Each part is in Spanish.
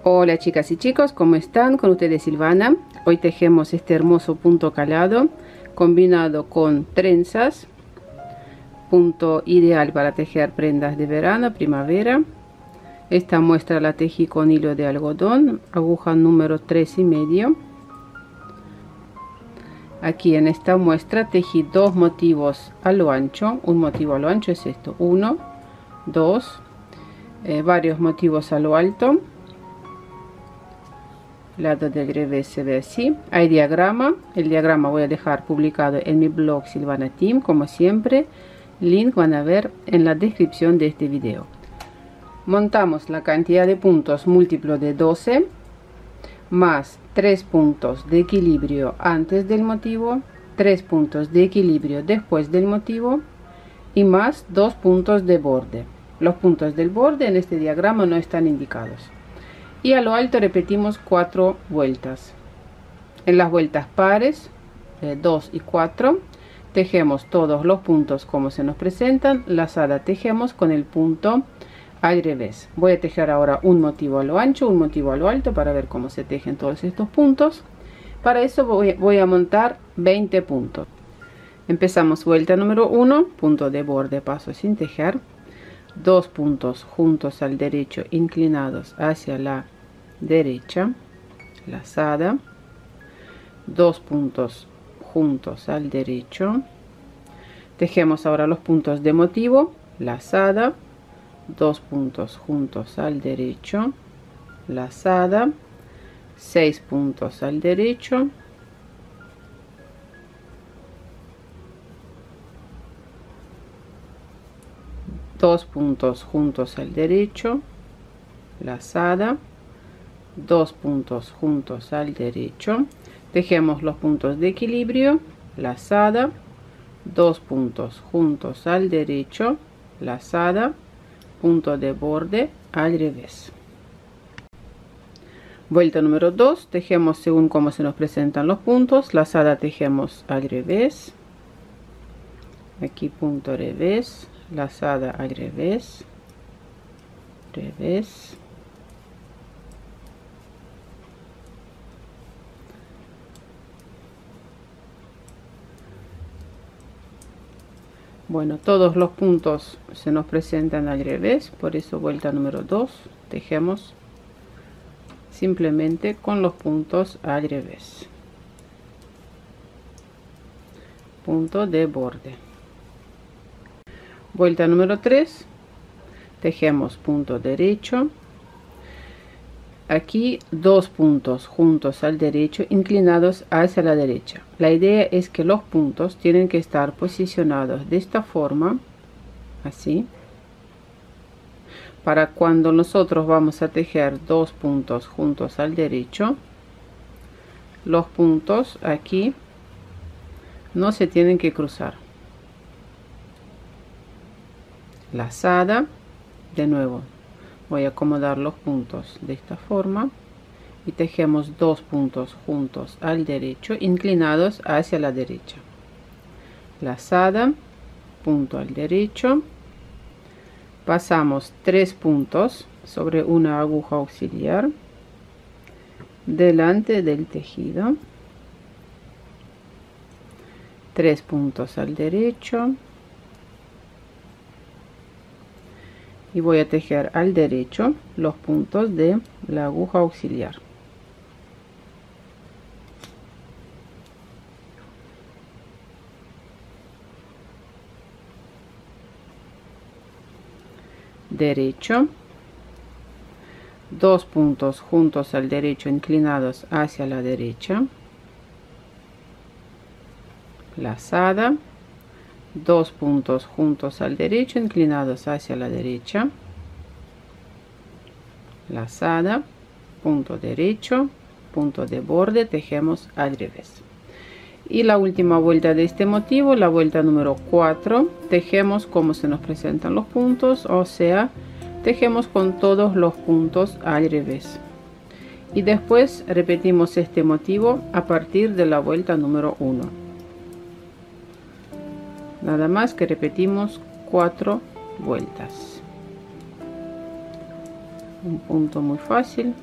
Hola chicas y chicos, ¿cómo están? Con ustedes Silvana. Hoy tejemos este hermoso punto calado combinado con trenzas, punto ideal para tejer prendas de verano, primavera. Esta muestra la tejí con hilo de algodón, aguja número 3,5. Aquí en esta muestra tejí dos motivos a lo ancho. Un motivo a lo ancho es esto, 1, 2, varios motivos a lo alto. Lado del revés se ve así. Hay diagrama. El diagrama voy a dejar publicado en mi blog Silvana Team, como siempre. Link van a ver en la descripción de este video. Montamos la cantidad de puntos múltiplo de 12 más 3 puntos de equilibrio antes del motivo, 3 puntos de equilibrio después del motivo y más 2 puntos de borde. Los puntos del borde en este diagrama no están indicados. Y a lo alto repetimos 4 vueltas. En las vueltas pares 2 y 4 tejemos todos los puntos como se nos presentan. Lazada tejemos con el punto al revés. Voy a tejer ahora un motivo a lo ancho, un motivo a lo alto para ver cómo se tejen todos estos puntos. Para eso voy a montar 20 puntos. Empezamos vuelta número 1, punto de borde, paso sin tejer, 2 puntos juntos al derecho inclinados hacia la derecha, lazada, 2 puntos juntos al derecho, tejemos ahora los puntos de motivo, lazada, 2 puntos juntos al derecho, lazada, 6 puntos al derecho, dos puntos juntos al derecho, lazada, 2 puntos juntos al derecho, tejemos los puntos de equilibrio, lazada, 2 puntos juntos al derecho, lazada, punto de borde al revés. Vuelta número 2, tejemos según cómo se nos presentan los puntos, lazada tejemos al revés, aquí punto revés, lazada al revés, revés, bueno, todos los puntos se nos presentan al revés, por eso vuelta número 2 tejemos simplemente con los puntos al revés, punto de borde. Vuelta número 3 tejemos punto derecho, aquí 2 puntos juntos al derecho inclinados hacia la derecha. La idea es que los puntos tienen que estar posicionados de esta forma, así, para cuando nosotros vamos a tejer 2 puntos juntos al derecho, los puntos aquí no se tienen que cruzar. Lazada, de nuevo voy a acomodar los puntos de esta forma y tejemos 2 puntos juntos al derecho inclinados hacia la derecha, lazada, punto al derecho, pasamos 3 puntos sobre una aguja auxiliar delante del tejido, 3 puntos al derecho y voy a tejer al derecho los puntos de la aguja auxiliar. Derecho, 2 puntos juntos al derecho inclinados hacia la derecha, lazada, 2 puntos juntos al derecho inclinados hacia la derecha, lazada, punto derecho, punto de borde, tejemos al revés. Y la última vuelta de este motivo, la vuelta número 4, tejemos como se nos presentan los puntos, o sea, tejemos con todos los puntos al revés. Y después repetimos este motivo a partir de la vuelta número 1. Nada más que repetimos 4 vueltas. Un punto muy fácil.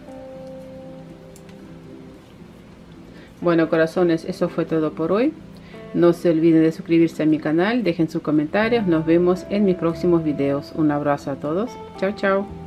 Bueno, corazones, eso fue todo por hoy. No se olviden de suscribirse a mi canal, dejen sus comentarios. Nos vemos en mis próximos videos. Un abrazo a todos. Chao, chao.